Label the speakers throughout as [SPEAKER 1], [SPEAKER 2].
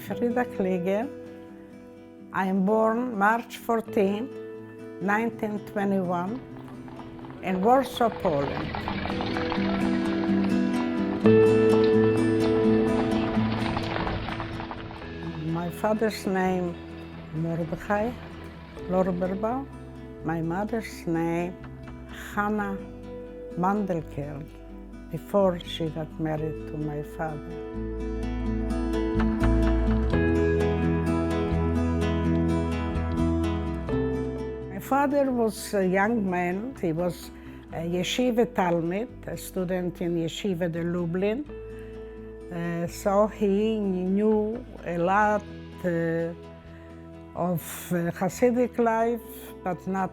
[SPEAKER 1] Frieda Kliger. I am born March 14, 1921, in Warsaw, Poland. My father's name, Mordechai Lorberbau. My mother's name, Hannah Mandelkerl, before she got married to my father. My father was a young man. He was a yeshiva talmid, a student in yeshiva de Lublin. So he knew a lot of Hasidic life, but not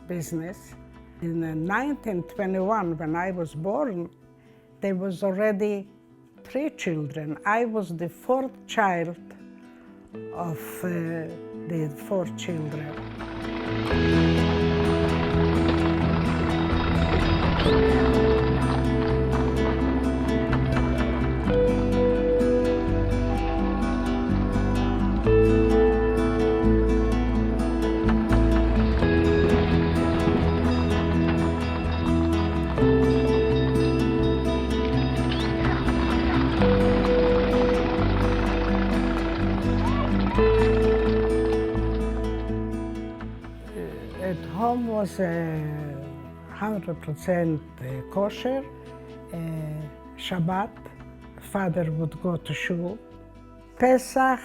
[SPEAKER 1] business. In 1921, when I was born, there was already 3 children. I was the 4th child of the 4 children. At home was 100% kosher. Shabbat, father would go to shul. Pesach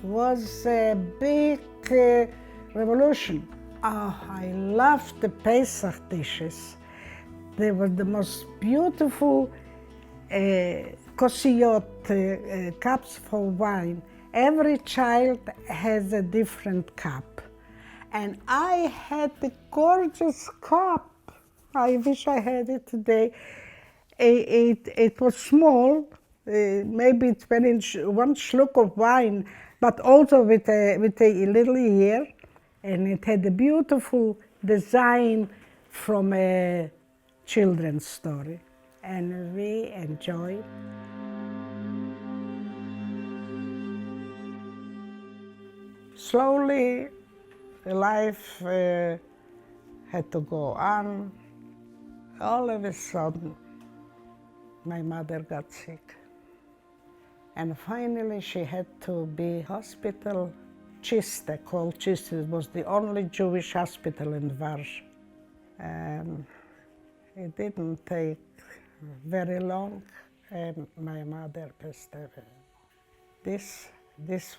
[SPEAKER 1] was a big revolution. Oh, I loved the Pesach dishes. They were the most beautiful kosiyot, cups for wine. Every child has a different cup. And I had the gorgeous cup. I wish I had it today. It was small, maybe 1 schluck of wine, but also with a little ear. And it had a beautiful design from a children's story. And we enjoyed. Slowly, life had to go on. All of a sudden, my mother got sick. And finally, she had to be hospital. Chiste, called Chiste, it was the only Jewish hospital in Warsaw. And it didn't take very long, and my mother passed away. This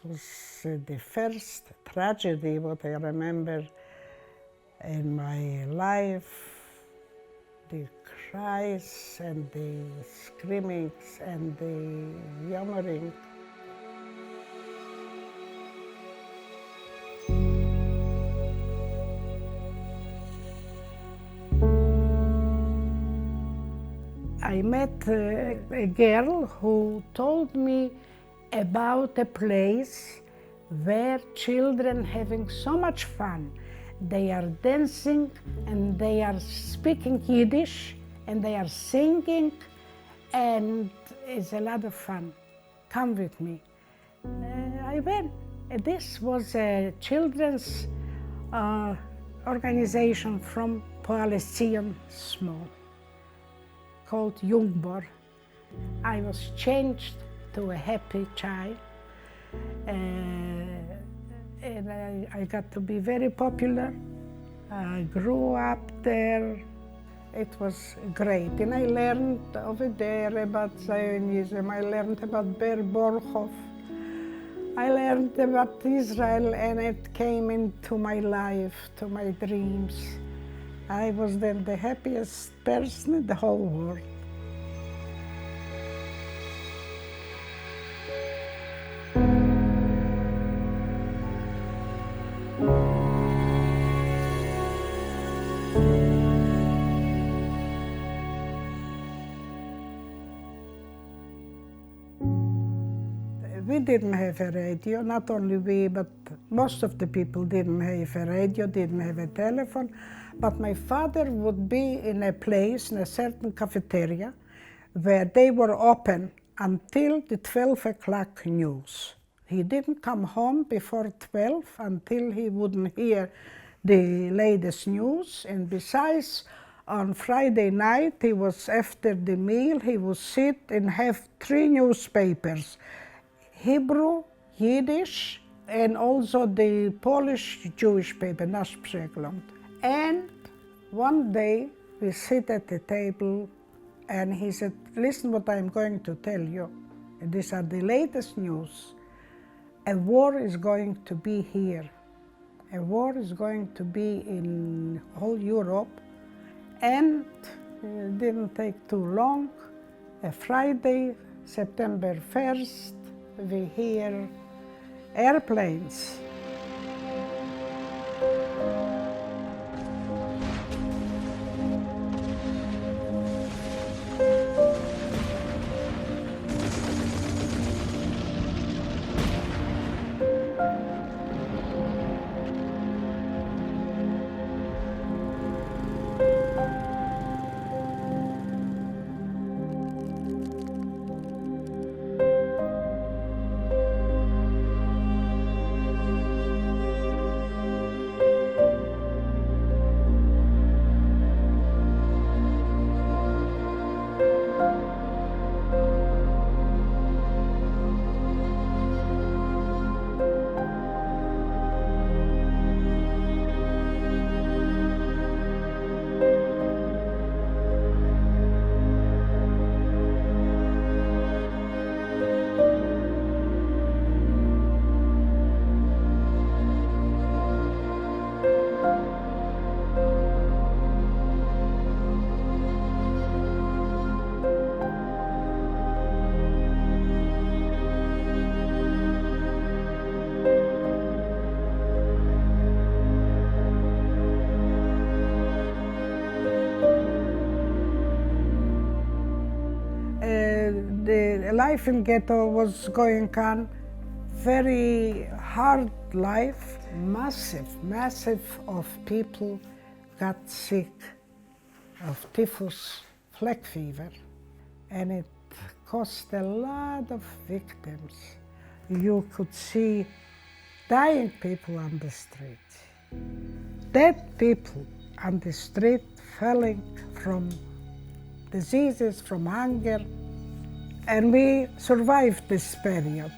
[SPEAKER 1] was the first tragedy what I remember in my life. The cries and the screamings and the yammering. I met a girl who told me about a place where children having so much fun. They are dancing and they are speaking Yiddish and they are singing, and it's a lot of fun. Come with me. I went. This was a children's organization from Palestine, small, called Jumbor. I was changed to a happy child, and I got to be very popular. I grew up there. It was great, and I learned over there about Zionism. I learned about Ber Borchov. I learned about Israel, and it came into my life, to my dreams. I was then the happiest person in the whole world. We didn't have a radio, not only we, but most of the people didn't have a radio, didn't have a telephone. But my father would be in a place, in a certain cafeteria, where they were open until the 12 o'clock news. He didn't come home before 12 until he wouldn't hear the latest news. And besides, on Friday night, he was after the meal, he would sit and have 3 newspapers, Hebrew, Yiddish, and also the Polish Jewish paper, Nasz Przegląd. And one day, we sit at the table, and he said, listen what I'm going to tell you. These are the latest news. A war is going to be here. A war is going to be in whole Europe. And it didn't take too long. A Friday, September 1st, we hear airplanes. The life in ghetto was going on, very hard life, massive of people got sick of typhus, flag fever, and it cost a lot of victims. You could see dying people on the street, dead people on the street falling from diseases, from hunger, and we survived this period.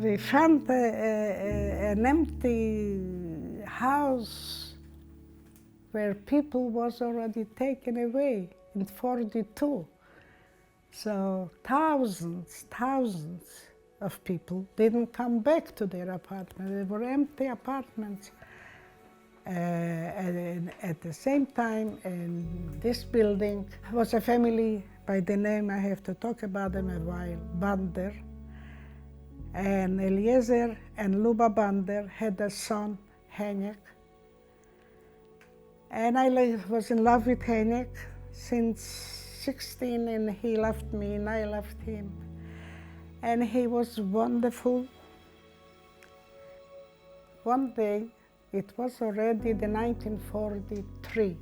[SPEAKER 1] We found an empty house where people was already taken away in 42. So thousands of people didn't come back to their apartment. They were empty apartments. And at the same time, in this building was a family by the name, I have to talk about them a while, Bander. And Eliezer and Luba Bander had a son, Henek. And I was in love with Henek since 16, and he loved me and I loved him. And he was wonderful. One day, it was already the 1943.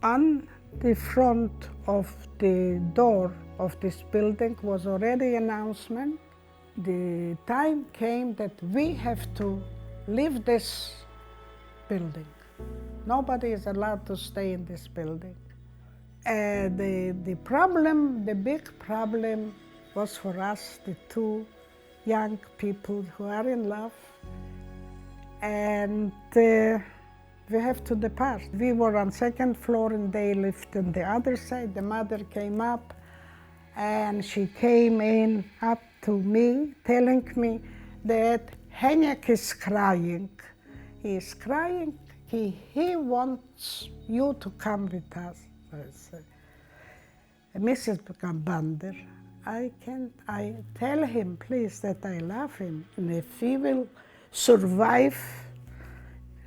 [SPEAKER 1] On the front of the door of this building was already an announcement. The time came that we have to leave this building. Nobody is allowed to stay in this building. The problem, the big problem was for us, the two young people who are in love. And we have to depart. We were on second floor and they lived on the other side. The mother came up and she came in up to me, telling me that Henek is crying. He is crying. He wants you to come with us. I said, Mrs. Bander, I tell him, please, that I love him. And if he will survive,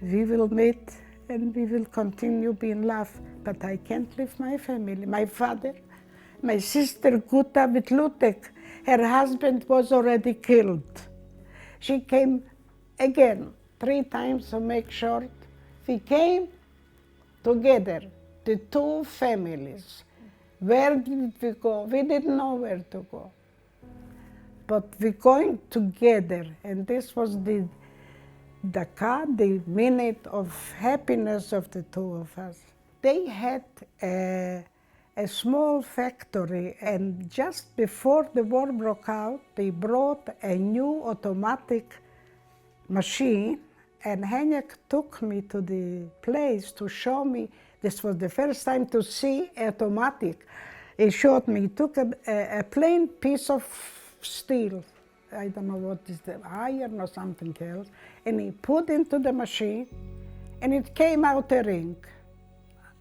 [SPEAKER 1] we will meet and we will continue being love. But I can't leave my family. My father, my sister Guta with Lutek, her husband was already killed. She came again 3 times to make short. We came together, the 2 families. Where did we go? We didn't know where to go. But we're going together, and this was the minute of happiness of the 2 of us. They had a small factory, and just before the war broke out, they brought a new automatic machine, and Henek took me to the place to show me. This was the first time to see automatic. He showed me, he took a plain piece of steel, I don't know what is the iron or something else, and he put into the machine, and it came out a ring.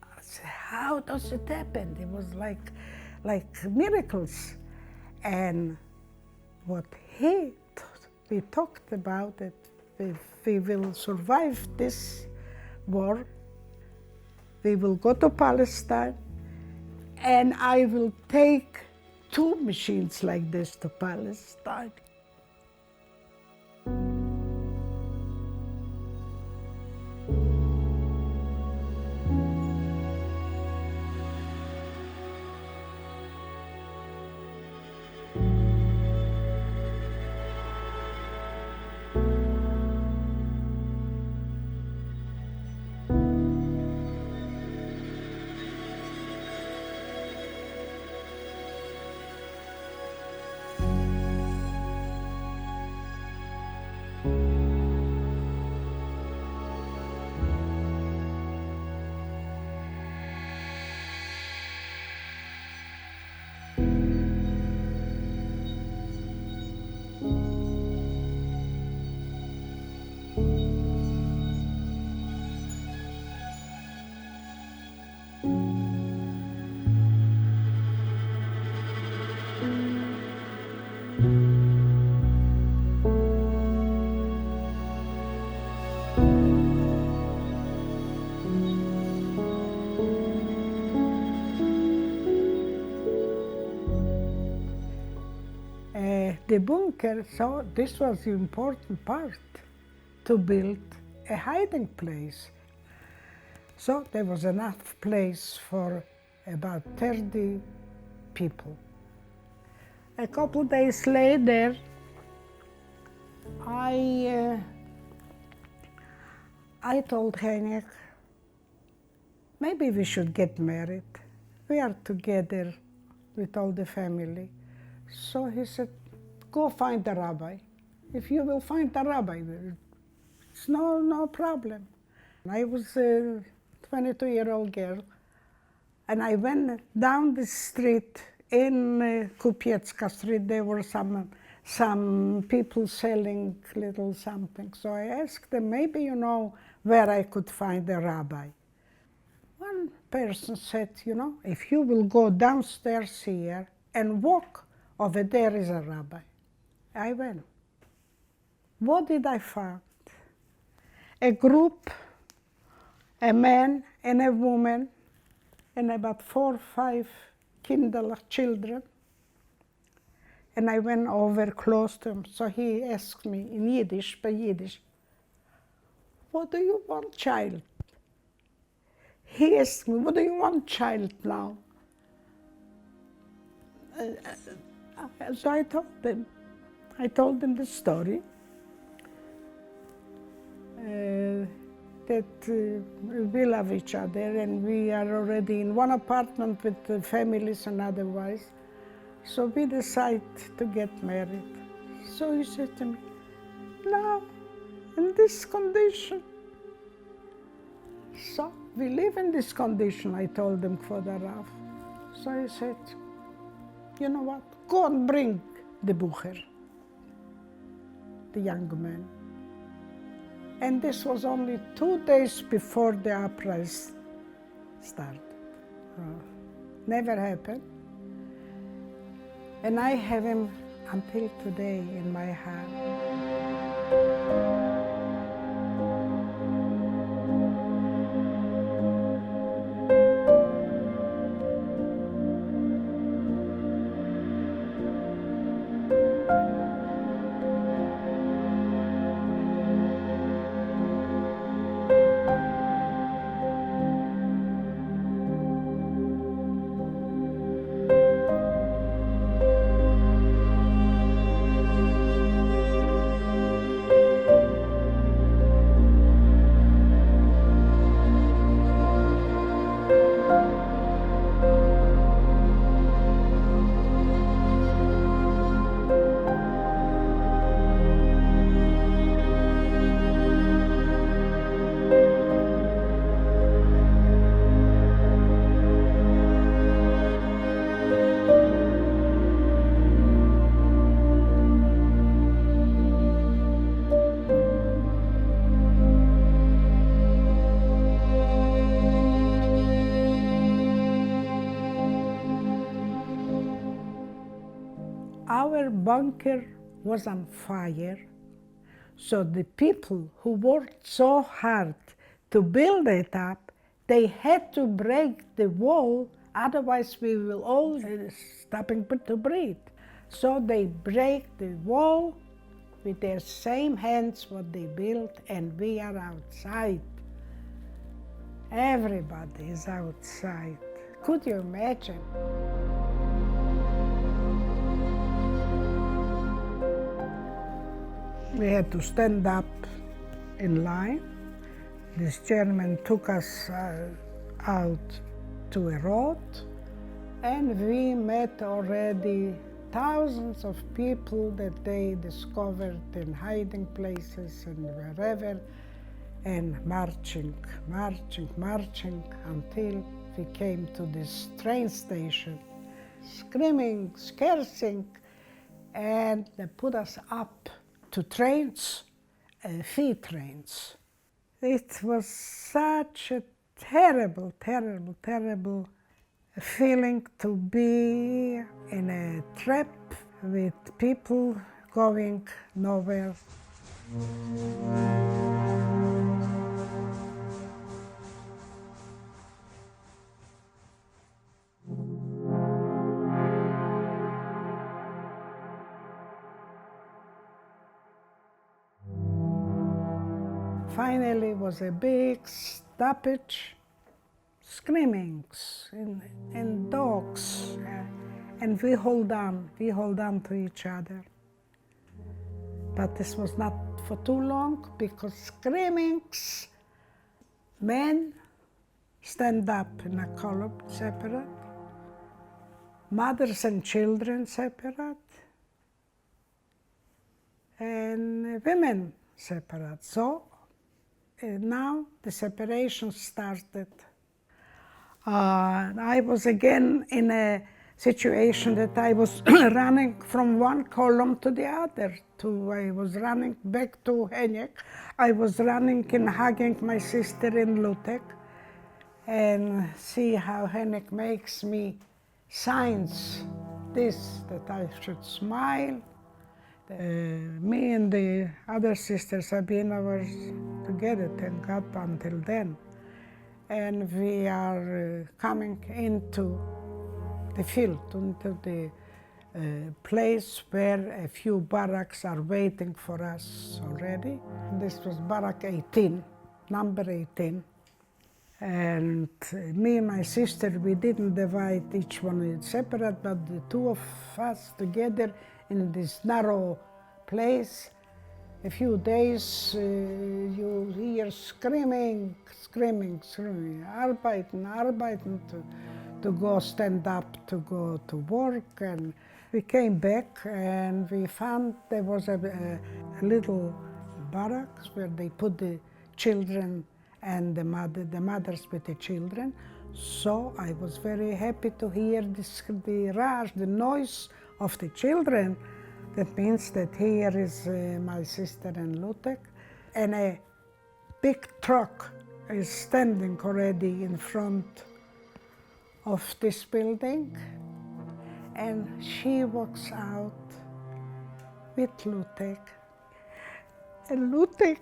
[SPEAKER 1] I said, how does it happen? It was like miracles. And what we talked about it, if we will survive this war, we will go to Palestine, and I will take 2 machines like this to Palestine. The bunker, so this was the important part, to build a hiding place. So there was enough place for about 30 people. A couple days later, I told Henek, maybe we should get married. We are together with all the family. So he said, go find a rabbi. If you will find a rabbi, it's no problem. I was a 22-year-old girl, and I went down the street in Kupiecka Street. There were some people selling little something. So I asked them, maybe you know where I could find a rabbi. One person said, you know, if you will go downstairs here and walk, over there is a rabbi. I went. What did I find? A group, a man and a woman, and about 4 or 5 children. And I went over close to him. So he asked me in Yiddish, by Yiddish, what do you want, child? He asked me, what do you want, child, now? So I told them the story, that we love each other and we are already in one apartment with the families and otherwise. So we decide to get married. So he said to me, now, in this condition, So we live in this condition, I told him, Father Rav. So he said, you know what, go and bring the Bucher, the young man. And this was only 2 days before the uprising started. Never happened. And I have him until today in my heart. Our bunker was on fire, so the people who worked so hard to build it up, they had to break the wall, otherwise we will all stopping to breathe. So they break the wall with their same hands what they built, and we are outside. Everybody is outside. Could you imagine? We had to stand up in line. This German took us out to a road, and we met already thousands of people that they discovered in hiding places and wherever, and marching until we came to this train station, screaming, cursing, and they put us up to trains, fee trains. It was such a terrible, terrible, terrible feeling to be in a trap with people going nowhere. Finally was a big stoppage, screamings and dogs, and we hold on to each other. But this was not for too long, because screamings, men stand up in a column separate, mothers and children separate, and women separate. So now the separation started. I was again in a situation that I was running from one column to the other. I was running back to Henek. I was running and hugging my sister in Lutek, and see how Henek makes me signs, that I should smile. Me and the other sister, Sabina, were together, thank God, until then. And we are coming into the field, into the place where a few barracks are waiting for us already. This was barrack 18, number 18. And me and my sister, we didn't divide each one separate, but the two of us together in this narrow place. A few days you hear screaming, arbeiten, to go stand up, to go to work. And we came back and we found there was a little barracks where they put the children and the mothers with the children. So I was very happy to hear the rush, the noise of the children. That means that here is my sister and Lutek, and a big truck is standing already in front of this building, and she walks out with Lutek, and Lutek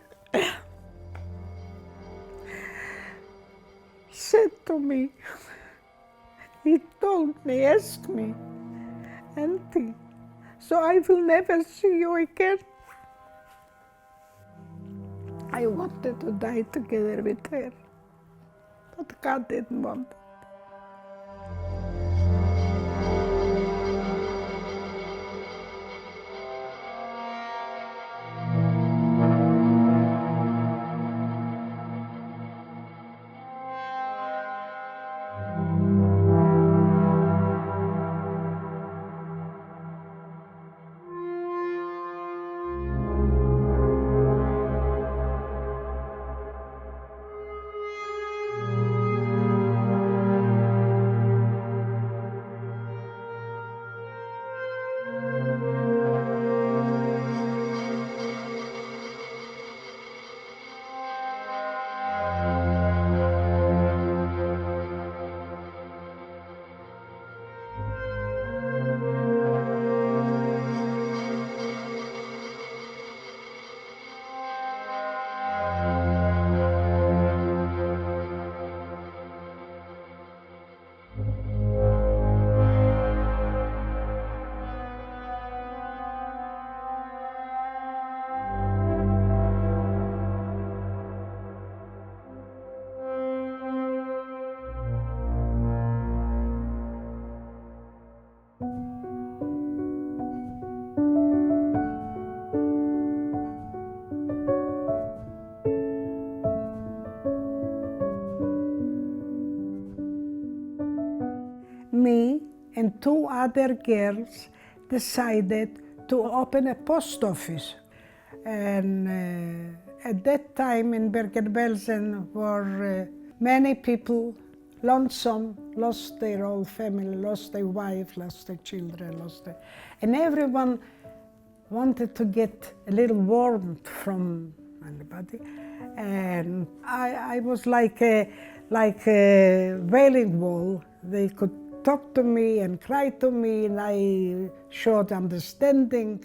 [SPEAKER 1] said to me, he told me, asked me, Auntie, so I will never see you again? I wanted to die together with her, but God didn't want it. Me and two other girls decided to open a post office. And at that time in Bergen Belsen were many people lonesome, lost their whole family, lost their wife, lost their children, and everyone wanted to get a little warmth from anybody. And I was like a wailing wall. They could talk to me and cry to me, and I showed understanding.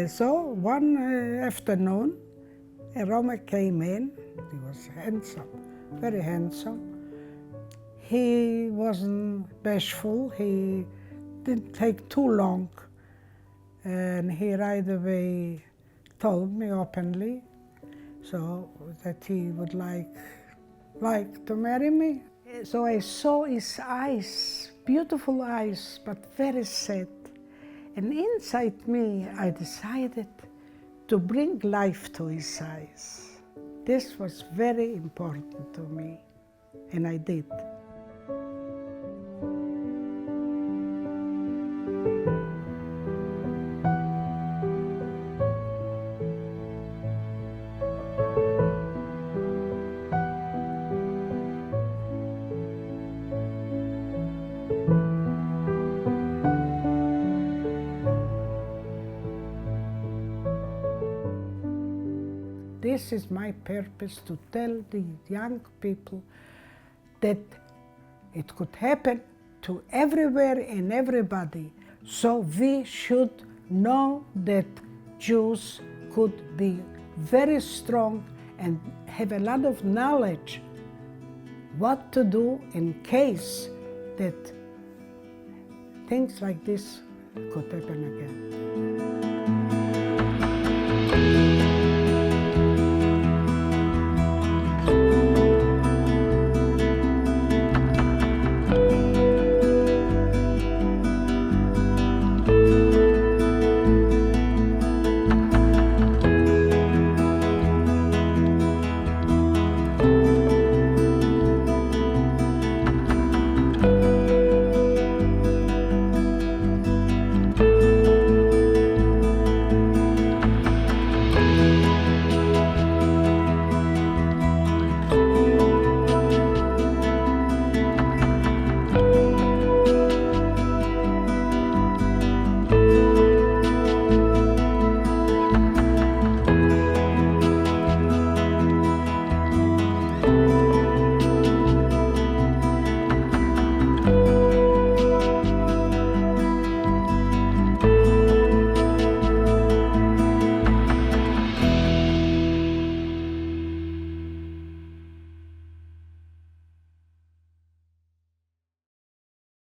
[SPEAKER 1] So one afternoon, a Roma came in. He was handsome, very handsome. He wasn't bashful. He didn't take too long. And he right away told me openly so that he would like to marry me. So I saw his eyes, beautiful eyes, but very sad. And inside me, I decided to bring life to his eyes. This was very important to me, and I did. This is my purpose, to tell the young people that it could happen to everywhere and everybody. So we should know that Jews could be very strong and have a lot of knowledge what to do in case that things like this could happen again.